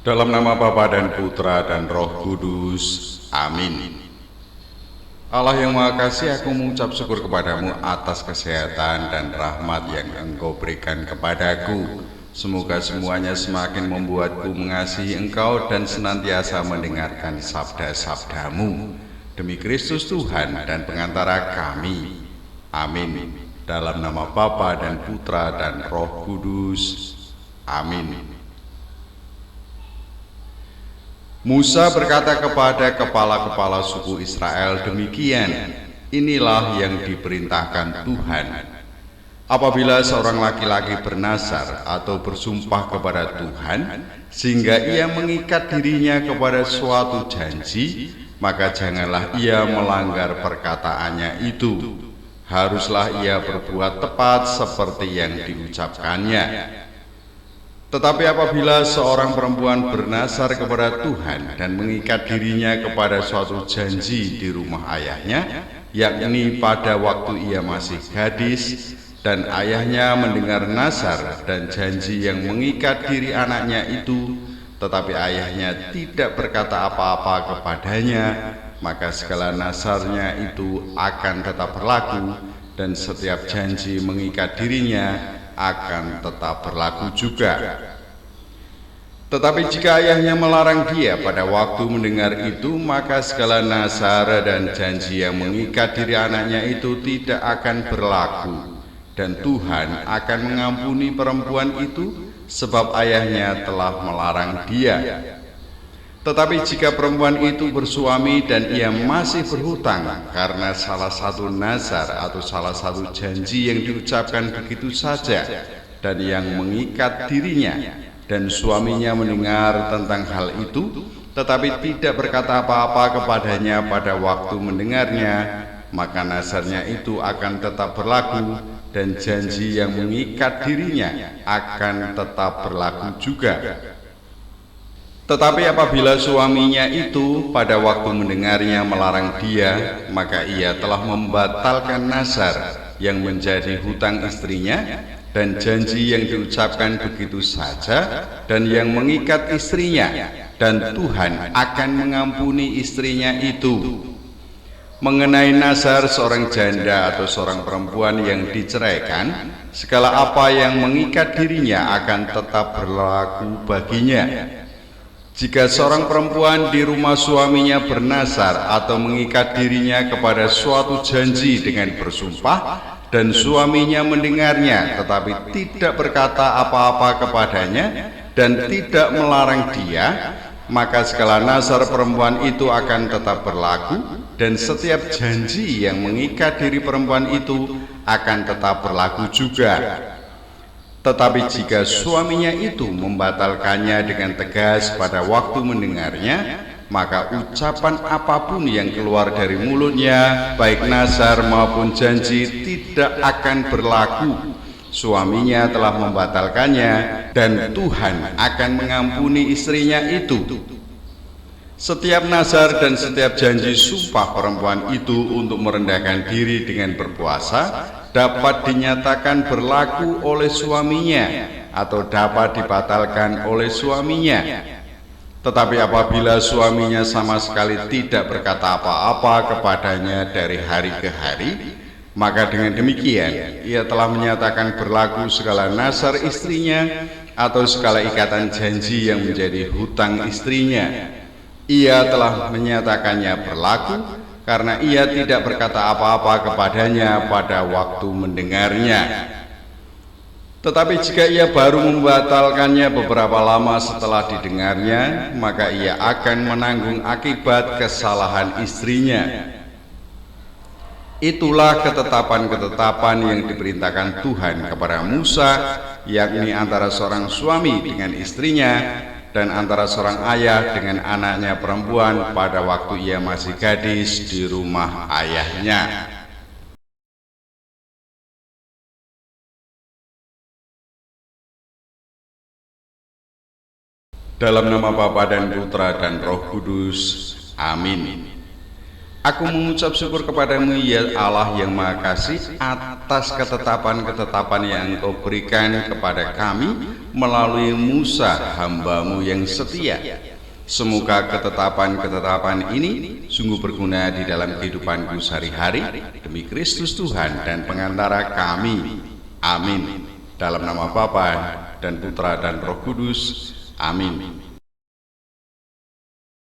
Dalam nama Bapa dan Putra dan Roh Kudus. Amin. Allah yang Maha Kasih, aku mengucap syukur kepadamu atas kesehatan dan rahmat yang Engkau berikan kepadaku. Semoga semuanya semakin membuatku mengasihi Engkau dan senantiasa mendengarkan sabda-sabdamu. Demi Kristus Tuhan dan pengantara kami. Amin. Dalam nama Bapa dan Putra dan Roh Kudus. Amin. Musa berkata kepada kepala-kepala suku Israel demikian, inilah yang diperintahkan Tuhan. Apabila seorang laki-laki bernazar atau bersumpah kepada Tuhan, sehingga ia mengikat dirinya kepada suatu janji, maka janganlah ia melanggar perkataannya itu. Haruslah ia berbuat tepat seperti yang diucapkannya. Tetapi apabila seorang perempuan bernazar kepada Tuhan dan mengikat dirinya kepada suatu janji di rumah ayahnya, yakni pada waktu ia masih gadis, dan ayahnya mendengar nazar dan janji yang mengikat diri anaknya itu, tetapi ayahnya tidak berkata apa-apa kepadanya, maka segala nazarnya itu akan tetap berlaku, dan setiap janji mengikat dirinya akan tetap berlaku juga. Tetapi jika ayahnya melarang dia pada waktu mendengar itu, maka segala nazar dan janji yang mengikat diri anaknya itu tidak akan berlaku, dan Tuhan akan mengampuni perempuan itu sebab ayahnya telah melarang dia. Tetapi jika perempuan itu bersuami dan ia masih berhutang karena salah satu nazar atau salah satu janji yang diucapkan begitu saja dan yang mengikat dirinya, dan suaminya mendengar tentang hal itu tetapi tidak berkata apa-apa kepadanya pada waktu mendengarnya, maka nazarnya itu akan tetap berlaku, dan janji yang mengikat dirinya akan tetap berlaku juga. Tetapi apabila suaminya itu pada waktu mendengarnya melarang dia, maka ia telah membatalkan nazar yang menjadi hutang istrinya dan janji yang diucapkan begitu saja dan yang mengikat istrinya, dan Tuhan akan mengampuni istrinya itu. Mengenai nazar seorang janda atau seorang perempuan yang diceraikan, segala apa yang mengikat dirinya akan tetap berlaku baginya. Jika seorang perempuan di rumah suaminya bernazar atau mengikat dirinya kepada suatu janji dengan bersumpah, dan suaminya mendengarnya tetapi tidak berkata apa-apa kepadanya dan tidak melarang dia, maka segala nazar perempuan itu akan tetap berlaku, dan setiap janji yang mengikat diri perempuan itu akan tetap berlaku juga. Tetapi jika suaminya itu membatalkannya dengan tegas pada waktu mendengarnya, maka ucapan apapun yang keluar dari mulutnya, baik nazar maupun janji, tidak akan berlaku. Suaminya telah membatalkannya, dan Tuhan akan mengampuni istrinya itu. Setiap nazar dan setiap janji sumpah perempuan itu untuk merendahkan diri dengan berpuasa dapat dinyatakan berlaku oleh suaminya atau dapat dibatalkan oleh suaminya. Tetapi apabila suaminya sama sekali tidak berkata apa-apa kepadanya dari hari ke hari, maka dengan demikian ia telah menyatakan berlaku segala nazar istrinya atau segala ikatan janji yang menjadi hutang istrinya. Ia telah menyatakannya berlaku karena ia tidak berkata apa-apa kepadanya pada waktu mendengarnya. Tetapi jika ia baru membatalkannya beberapa lama setelah didengarnya, maka ia akan menanggung akibat kesalahan istrinya. Itulah ketetapan-ketetapan yang diperintahkan Tuhan kepada Musa, yakni antara seorang suami dengan istrinya, dan antara seorang ayah dengan anaknya perempuan pada waktu ia masih gadis di rumah ayahnya. Dalam nama Bapa dan Putra dan Roh Kudus. Amin. Aku mengucap syukur kepadamu ya Allah yang Maha Kasih atas ketetapan-ketetapan yang Engkau berikan kepada kami melalui Musa hamba-Mu yang setia. Semoga ketetapan-ketetapan ini sungguh berguna di dalam kehidupanku sehari-hari demi Kristus Tuhan dan pengantara kami. Amin. Dalam nama Bapa dan Putra dan Roh Kudus. Amin.